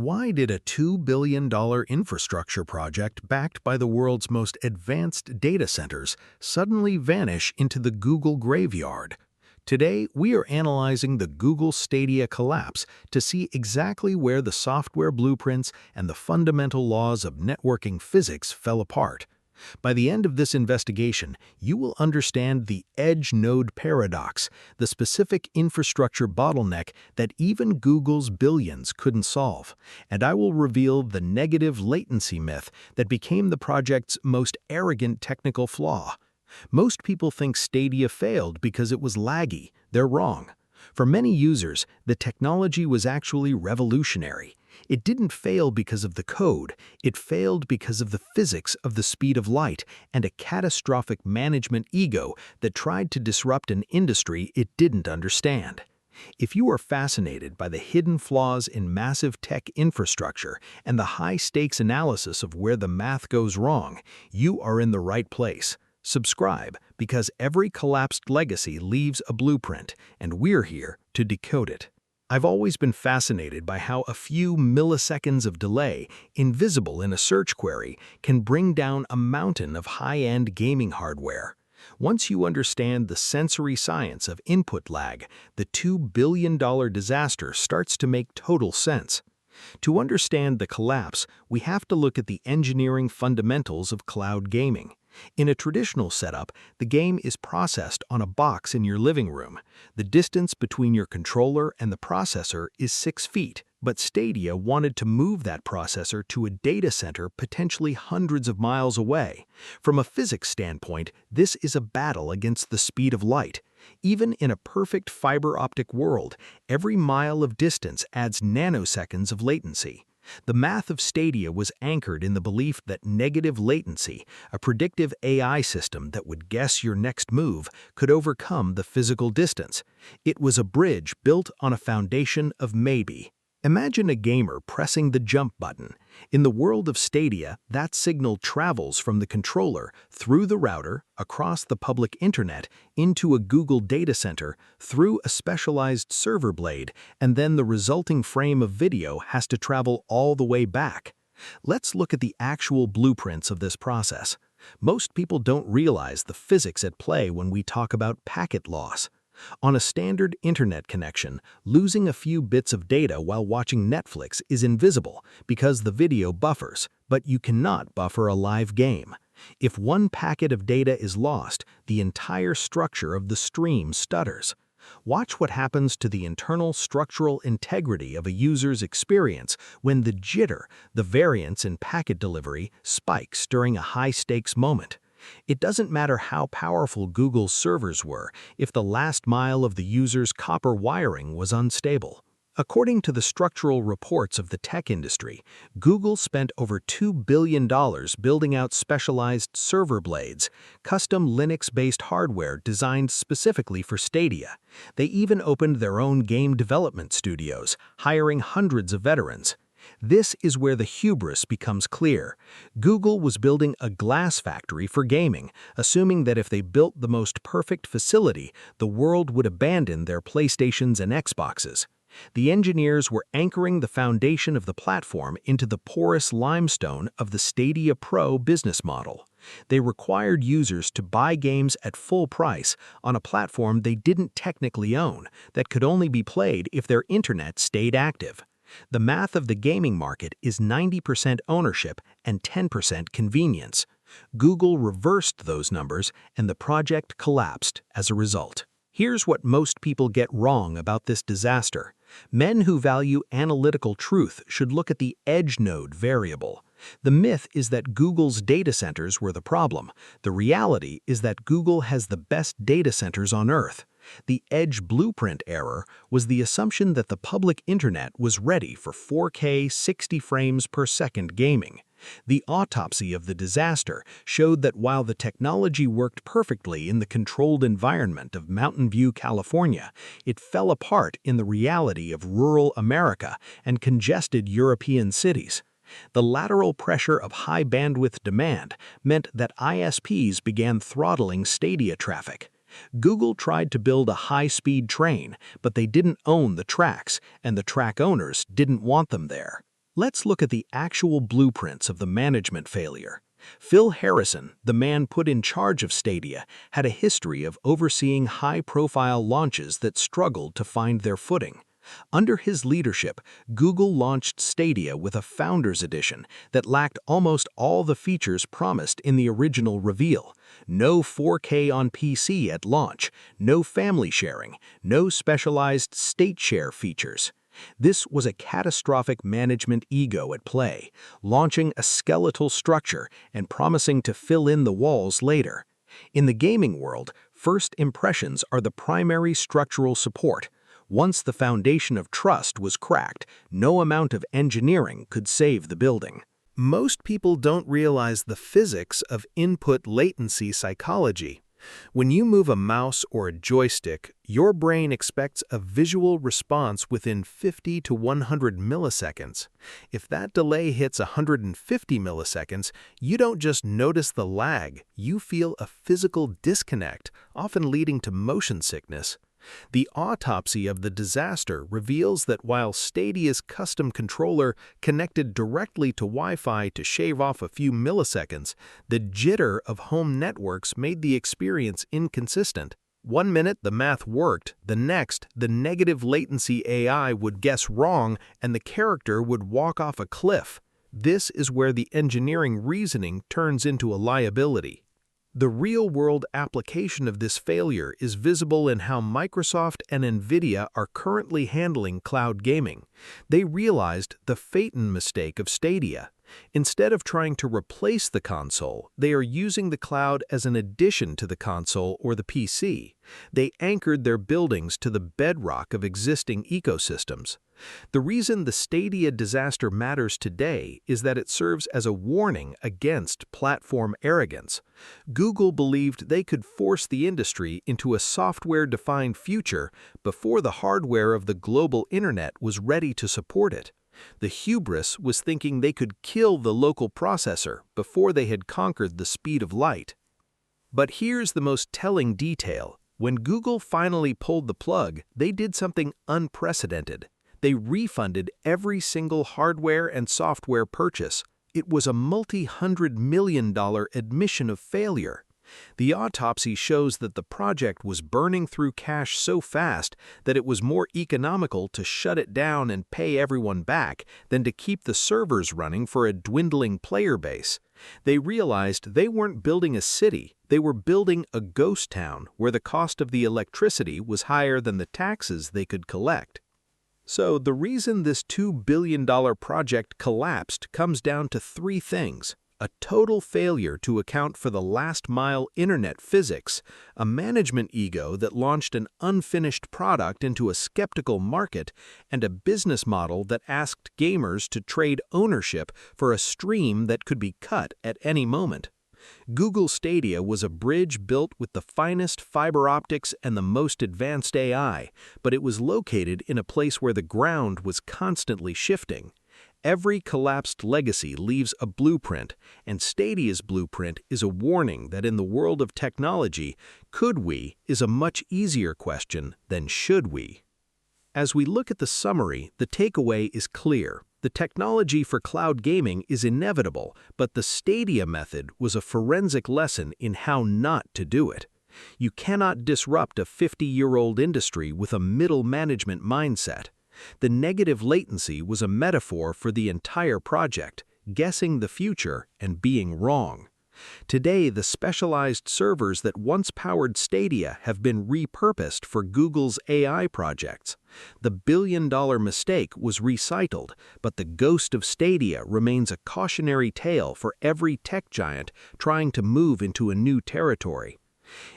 Why did a $2 billion infrastructure project backed by the world's most advanced data centers suddenly vanish into the Google graveyard? Today, we are analyzing the Google Stadia collapse to see exactly where the software blueprints and the fundamental laws of networking physics fell apart. By the end of this investigation, you will understand the edge node paradox, the specific infrastructure bottleneck that even Google's billions couldn't solve, and I will reveal the negative latency myth that became the project's most arrogant technical flaw. Most people think Stadia failed because it was laggy. They're wrong. For many users, the technology was actually revolutionary. It didn't fail because of the code, it failed because of the physics of the speed of light and a catastrophic management ego that tried to disrupt an industry it didn't understand. If you are fascinated by the hidden flaws in massive tech infrastructure and the high-stakes analysis of where the math goes wrong, you are in the right place. Subscribe, because every collapsed legacy leaves a blueprint, and we're here to decode it. I've always been fascinated by how a few milliseconds of delay, invisible in a search query, can bring down a mountain of high-end gaming hardware. Once you understand the sensory science of input lag, the $2 billion disaster starts to make total sense. To understand the collapse, we have to look at the engineering fundamentals of cloud gaming. In a traditional setup, the game is processed on a box in your living room. The distance between your controller and the processor is 6 feet, but Stadia wanted to move that processor to a data center potentially hundreds of miles away. From a physics standpoint, this is a battle against the speed of light. Even in a perfect fiber optic world, every mile of distance adds nanoseconds of latency. The math of Stadia was anchored in the belief that negative latency, a predictive AI system that would guess your next move, could overcome the physical distance. It was a bridge built on a foundation of maybe. Imagine a gamer pressing the jump button. In the world of Stadia, that signal travels from the controller, through the router, across the public internet, into a Google data center, through a specialized server blade, and then the resulting frame of video has to travel all the way back. Let's look at the actual blueprints of this process. Most people don't realize the physics at play when we talk about packet loss. On a standard internet connection, losing a few bits of data while watching Netflix is invisible because the video buffers, but you cannot buffer a live game. If one packet of data is lost, the entire structure of the stream stutters. Watch what happens to the internal structural integrity of a user's experience when the jitter, the variance in packet delivery, spikes during a high-stakes moment. It doesn't matter how powerful Google's servers were if the last mile of the user's copper wiring was unstable. According to the structural reports of the tech industry, Google spent over $2 billion building out specialized server blades, custom Linux-based hardware designed specifically for Stadia. They even opened their own game development studios, hiring hundreds of veterans. This is where the hubris becomes clear. Google was building a glass factory for gaming, assuming that if they built the most perfect facility, the world would abandon their PlayStations and Xboxes. The engineers were anchoring the foundation of the platform into the porous limestone of the Stadia Pro business model. They required users to buy games at full price on a platform they didn't technically own, that could only be played if their internet stayed active. The math of the gaming market is 90% ownership and 10% convenience. Google reversed those numbers, and the project collapsed as a result. Here's what most people get wrong about this disaster. Men who value analytical truth should look at the edge node variable. The myth is that Google's data centers were the problem. The reality is that Google has the best data centers on Earth. The edge blueprint error was the assumption that the public internet was ready for 4K 60 frames per second gaming. The autopsy of the disaster showed that while the technology worked perfectly in the controlled environment of Mountain View, California, it fell apart in the reality of rural America and congested European cities. The lateral pressure of high bandwidth demand meant that ISPs began throttling Stadia traffic. Google tried to build a high-speed train, but they didn't own the tracks, and the track owners didn't want them there. Let's look at the actual blueprints of the management failure. Phil Harrison, the man put in charge of Stadia, had a history of overseeing high-profile launches that struggled to find their footing. Under his leadership, Google launched Stadia with a Founders Edition that lacked almost all the features promised in the original reveal. No 4K on PC at launch, no family sharing, no specialized state share features. This was a catastrophic management ego at play, launching a skeletal structure and promising to fill in the walls later. In the gaming world, first impressions are the primary structural support. Once the foundation of trust was cracked, no amount of engineering could save the building. Most people don't realize the physics of input latency psychology. When you move a mouse or a joystick, your brain expects a visual response within 50 to 100 milliseconds. If that delay hits 150 milliseconds, you don't just notice the lag, you feel a physical disconnect, often leading to motion sickness. The autopsy of the disaster reveals that while Stadia's custom controller connected directly to Wi-Fi to shave off a few milliseconds, the jitter of home networks made the experience inconsistent. One minute the math worked, the next, the negative latency AI would guess wrong and the character would walk off a cliff. This is where the engineering reasoning turns into a liability. The real-world application of this failure is visible in how Microsoft and NVIDIA are currently handling cloud gaming. They realized the Phaeton mistake of Stadia. Instead of trying to replace the console, they are using the cloud as an addition to the console or the PC. They anchored their buildings to the bedrock of existing ecosystems. The reason the Stadia disaster matters today is that it serves as a warning against platform arrogance. Google believed they could force the industry into a software-defined future before the hardware of the global internet was ready to support it. The hubris was thinking they could kill the local processor before they had conquered the speed of light. But here's the most telling detail. When Google finally pulled the plug, they did something unprecedented. They refunded every single hardware and software purchase. It was a multi-hundred-million-dollar admission of failure. The autopsy shows that the project was burning through cash so fast that it was more economical to shut it down and pay everyone back than to keep the servers running for a dwindling player base. They realized they weren't building a city, they were building a ghost town where the cost of the electricity was higher than the taxes they could collect. So the reason this $2 billion project collapsed comes down to three things: a total failure to account for the last-mile internet physics, a management ego that launched an unfinished product into a skeptical market, and a business model that asked gamers to trade ownership for a stream that could be cut at any moment. Google Stadia was a bridge built with the finest fiber optics and the most advanced AI, but it was located in a place where the ground was constantly shifting. Every collapsed legacy leaves a blueprint, and Stadia's blueprint is a warning that in the world of technology, could we is a much easier question than should we. As we look at the summary, the takeaway is clear. The technology for cloud gaming is inevitable, but the Stadia method was a forensic lesson in how not to do it. You cannot disrupt a 50-year-old industry with a middle management mindset. The negative latency was a metaphor for the entire project, guessing the future and being wrong. Today, the specialized servers that once powered Stadia have been repurposed for Google's AI projects. The billion-dollar mistake was recycled, but the ghost of Stadia remains a cautionary tale for every tech giant trying to move into a new territory.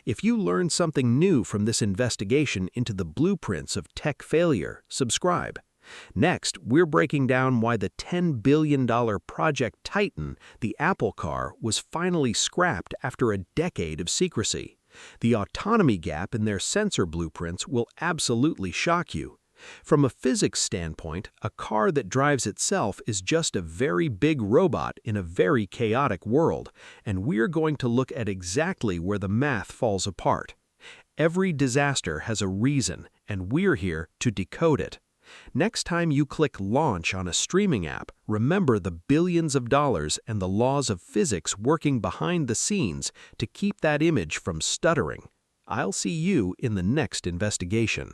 If you learned something new from this investigation into the blueprints of tech failure, subscribe. Next, we're breaking down why the $10 billion Project Titan, the Apple car, was finally scrapped after a decade of secrecy. The autonomy gap in their sensor blueprints will absolutely shock you. From a physics standpoint, a car that drives itself is just a very big robot in a very chaotic world, and we're going to look at exactly where the math falls apart. Every disaster has a reason, and we're here to decode it. Next time you click launch on a streaming app, remember the billions of dollars and the laws of physics working behind the scenes to keep that image from stuttering. I'll see you in the next investigation.